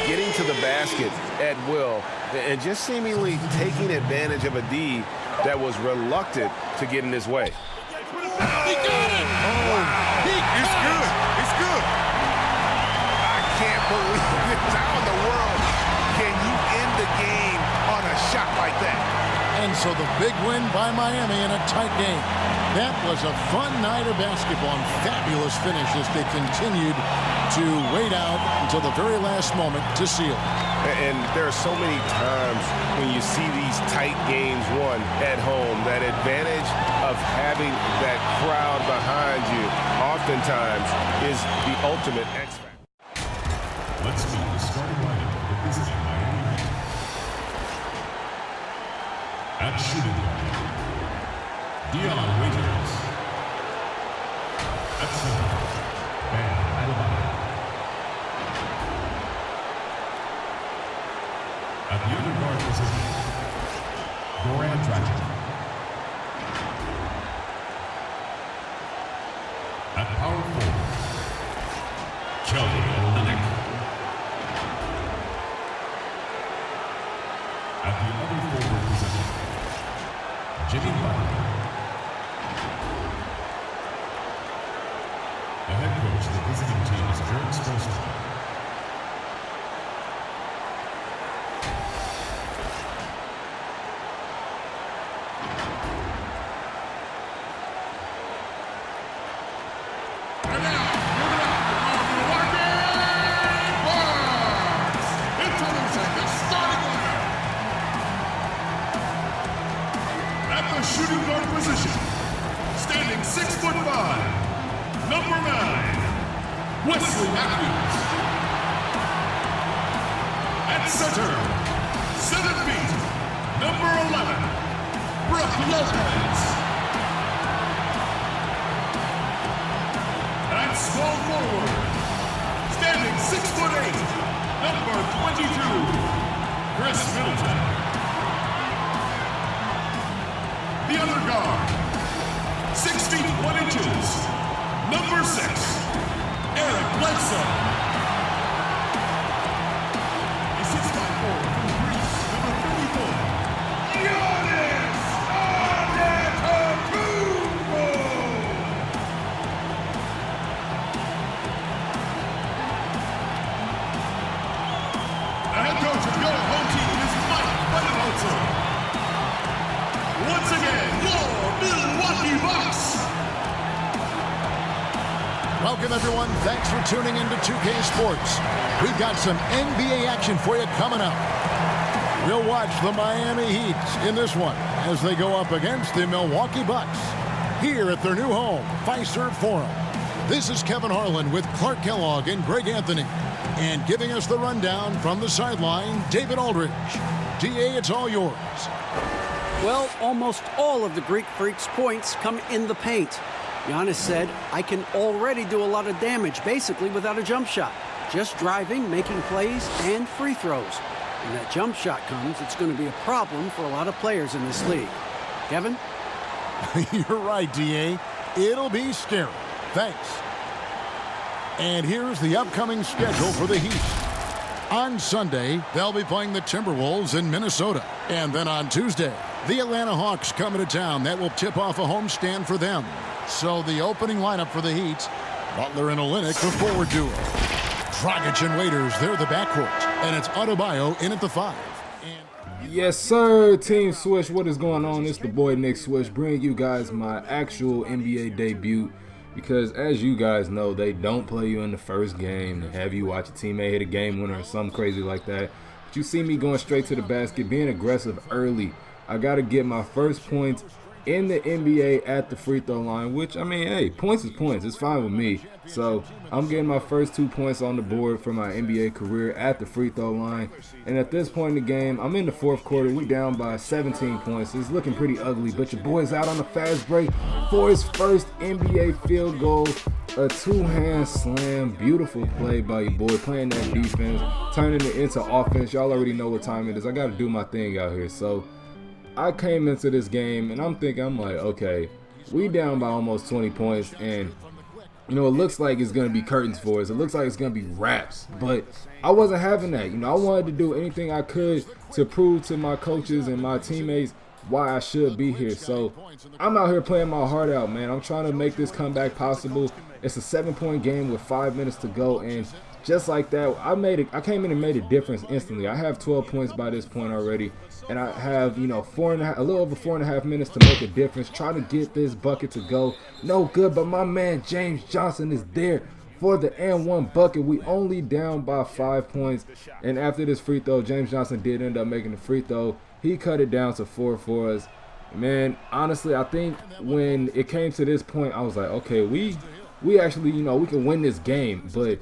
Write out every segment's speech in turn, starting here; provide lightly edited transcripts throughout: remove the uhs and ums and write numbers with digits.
getting to the basket at will and just seemingly taking advantage of a D that was reluctant to get in his way. He got it! Oh, it's good. It's good. I can't believe this. How in the world can you end the game on a shot like that? And so the big win by Miami in a tight game. That was a fun night of basketball and fabulous finish as they continued to wait out until the very last moment to seal. And there are so many times when you see these tight games won at home, that advantage of having that crowd behind you oftentimes is the ultimate X factor. Let's meet the starting lineup of the visiting Miami Heat. At shooting guard, Dion Waiters. At center, Bam Adebayo. At the other guard position, Goran Dragic. At power forward, Kelly Olynyk. At the other forward position, Jimmy Butler. The head coach of the visiting team is Jared Spoelstra. Shooting guard position, standing 6'5", number 9, Wesley Matthews. At center, 7 feet, number 11, Brook Lopez. At small forward, standing 6'8", number 22, Chris Middleton. The other guard, 6 feet 1 inches, number 6, Eric Bledsoe. The 6'4" from Greece, number 34, Giannis Antetokounmpo. The head coach of your home team is Mike Budenholzer. Once again, your Milwaukee Bucks. Welcome, everyone. Thanks for tuning into 2K Sports. We've got some NBA action for you coming up. We'll watch the Miami Heat in this one as they go up against the Milwaukee Bucks here at their new home, Fiserv Forum. This is Kevin Harlan with Clark Kellogg and Greg Anthony. And giving us the rundown from the sideline, David Aldridge. DA, it's all yours. Well, almost all of the Greek Freak's points come in the paint. Giannis said, I can already do a lot of damage, basically without a jump shot. Just driving, making plays, and free throws. When that jump shot comes, it's going to be a problem for a lot of players in this league. Kevin? You're right, DA. It'll be scary. Thanks. And here's the upcoming schedule for the Heat. On Sunday, they'll be playing the Timberwolves in Minnesota. And then on Tuesday, the Atlanta Hawks coming to town. That will tip off a homestand for them. So the opening lineup for the Heat, Butler and Olynyk, the forward duo. Dragic and Waiters, they're the backcourt. And it's Adebayo in at the 5. Yes, sir, Team Swish. What is going on? It's the boy Nick Swish bringing you guys my actual NBA debut. Because as you guys know, they don't play you in the first game. They have you watch a teammate hit a game winner or something crazy like that. But you see me going straight to the basket, being aggressive early. I got to get my first points in the NBA at the free throw line, which, I mean, hey, points is points. It's fine with me. So I'm getting my first 2 points on the board for my NBA career at the free throw line. And at this point in the game, I'm in the fourth quarter. We down by 17 points. It's looking pretty ugly, but your boy's out on the fast break for his first NBA field goal. A two-hand slam. Beautiful play by your boy, playing that defense, turning it into offense. Y'all already know what time it is. I got to do my thing out here. So I came into this game and I'm like, okay, we down by almost 20 points, and you know, it looks like it's going to be curtains for us. It looks like it's going to be wraps. But I wasn't having that. You know, I wanted to do anything I could to prove to my coaches and my teammates why I should be here. So I'm out here playing my heart out, man. I'm trying to make this comeback possible. It's a 7-point game with 5 minutes to go. And just like that, I came in and made a difference instantly. I have 12 points by this point already, and I have, you know, a little over 4.5 minutes to make a difference. Trying to get this bucket to go. No good, but my man James Johnson is there for the and one bucket. We only down by 5 points, and after this free throw, James Johnson did end up making the free throw. He cut it down to 4 for us. Man, honestly, I think when it came to this point, I was like, okay, we actually, you know, we can win this game. But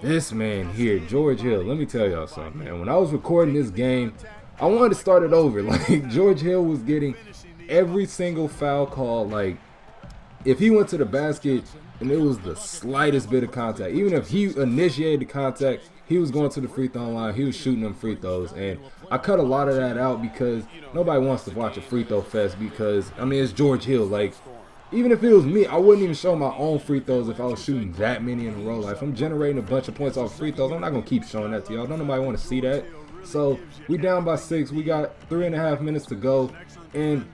this man here, George Hill, let me tell y'all something, man. When I was recording this game, I wanted to start it over. Like, George Hill was getting every single foul call. Like, if he went to the basket and it was the slightest bit of contact, even if he initiated the contact, he was going to the free throw line. He was shooting them free throws. And I cut a lot of that out because nobody wants to watch a free throw fest because, I mean, it's George Hill. Like, even if it was me, I wouldn't even show my own free throws if I was shooting that many in a row. Like, if I'm generating a bunch of points off free throws, I'm not going to keep showing that to y'all. Don't nobody want to see that. So, we down by 6. We got 3.5 minutes to go. And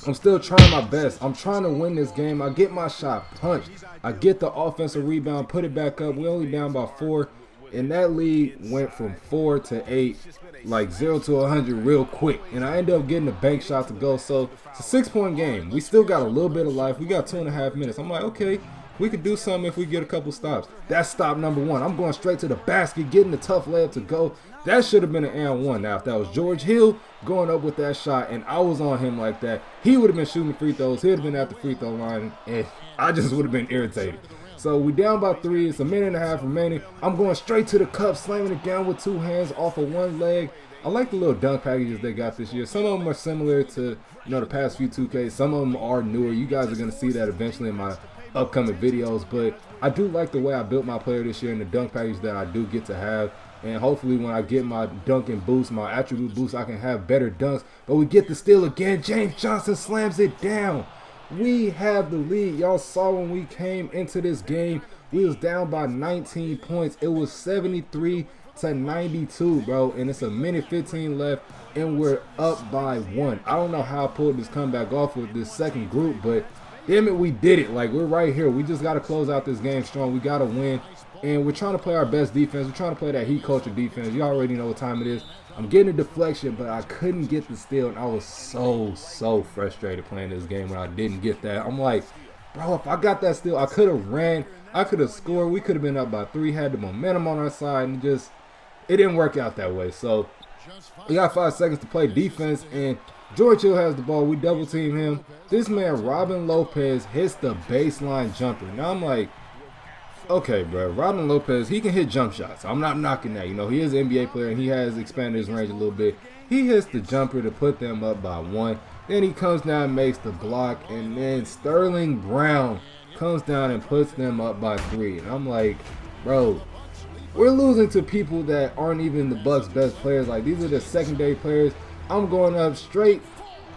I'm still trying my best. I'm trying to win this game. I get my shot punched. I get the offensive rebound, put it back up. We only down by 4. And that lead went from 4 to 8, like 0 to 100 real quick. And I ended up getting a bank shot to go. So it's a 6-point game. We still got a little bit of life. We got 2.5 minutes. I'm like, okay, we could do something if we get a couple stops. That's stop number 1. I'm going straight to the basket, getting the tough layup to go. That should have been an and one. Now, if that was George Hill going up with that shot and I was on him like that, he would have been shooting free throws. He would have been at the free throw line, and I just would have been irritated. So we down by 3. It's a minute and a half remaining. I'm going straight to the cup, slamming it down with 2 hands off of 1 leg. I like the little dunk packages they got this year. Some of them are similar to, you know, the past few 2Ks. Some of them are newer. You guys are going to see that eventually in my upcoming videos. But I do like the way I built my player this year and the dunk package that I do get to have. And hopefully when I get my dunking boost, my attribute boost, I can have better dunks. But we get the steal again. James Johnson slams it down. We have the lead. Y'all saw when we came into this game, we was down by 19 points. It was 73 to 92, bro. And it's a minute 15 left, and we're up by 1. I don't know how I pulled this comeback off with this second group, but damn it, we did it. Like, we're right here. We just got to close out this game strong. We got to win. And we're trying to play our best defense. We're trying to play that heat culture defense. You already know what time it is. I'm getting a deflection, but I couldn't get the steal, and I was so frustrated playing this game when I didn't get that. I'm like, bro, if I got that steal, I could have ran. I could have scored. We could have been up by 3, had the momentum on our side, and just, it didn't work out that way. So we got 5 seconds to play defense, and George Hill has the ball. We double team him. This man, Robin Lopez, hits the baseline jumper. Now I'm like, okay, bro, Robin Lopez, he can hit jump shots. I'm not knocking that. You know, he is an NBA player, and he has expanded his range a little bit. He hits the jumper to put them up by 1. Then he comes down and makes the block, and then Sterling Brown comes down and puts them up by 3. And I'm like, bro, we're losing to people that aren't even the Bucks' best players. Like, these are the secondary players. I'm going up straight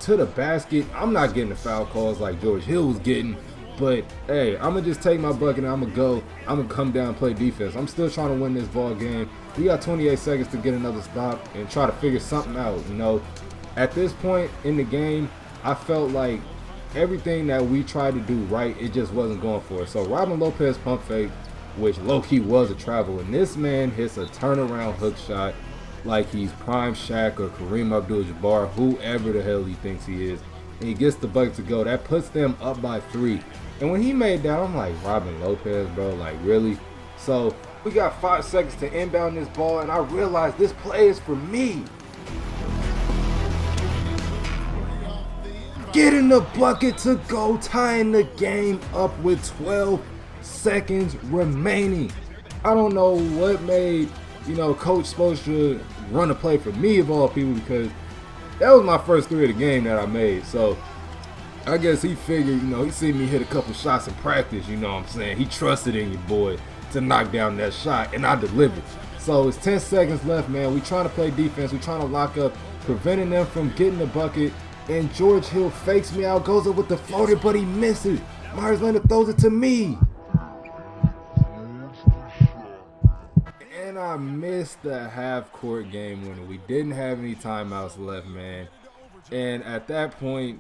to the basket. I'm not getting the foul calls like George Hill was getting. But, hey, I'm going to just take my bucket and I'm going to go. I'm going to come down and play defense. I'm still trying to win this ball game. We got 28 seconds to get another stop and try to figure something out. You know, at this point in the game, I felt like everything that we tried to do right, it just wasn't going for us. So, Robin Lopez pump fake, which low-key was a travel. And this man hits a turnaround hook shot like he's prime Shaq or Kareem Abdul-Jabbar, whoever the hell he thinks he is. And he gets the bucket to go. That puts them up by 3. And when he made that, I'm like, Robin Lopez, bro, like, really? So we got 5 seconds to inbound this ball, and I realized this play is for me. Getting the bucket to go, tying the game up with 12 seconds remaining. I don't know what made, you know, Coach Spoelstra run a play for me of all people, because that was my first 3 of the game that I made. So I guess he figured, you know, he seen me hit a couple shots in practice, you know what I'm saying? He trusted in your boy to knock down that shot, and I delivered. So it's 10 seconds left, man. We trying to play defense. We trying to lock up, preventing them from getting the bucket. And George Hill fakes me out, goes up with the floater, but he misses. Myers Leonard throws it to me. and I missed the half-court game winner. We didn't have any timeouts left, man. And at that point,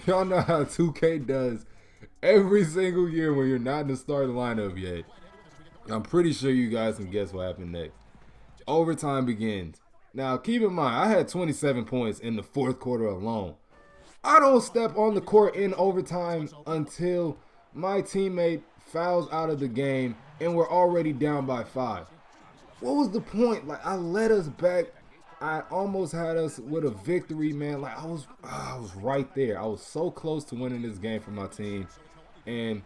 y'all know how 2K does every single year when you're not in the starting lineup yet. I'm pretty sure you guys can guess what happened next. Overtime begins. Now, keep in mind, I had 27 points in the fourth quarter alone. I don't step on the court in overtime until my teammate fouls out of the game and we're already down by 5. What was the point? Like, I led us back. I almost had us with a victory, man. Like, I was right there. I was so close to winning this game for my team. And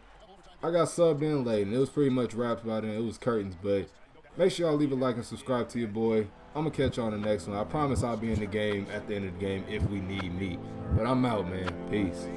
I got subbed in late, and it was pretty much wrapped by then. It was curtains, but make sure y'all leave a like and subscribe to your boy. I'm going to catch you on the next one. I promise I'll be in the game at the end of the game if we need me. But I'm out, man. Peace.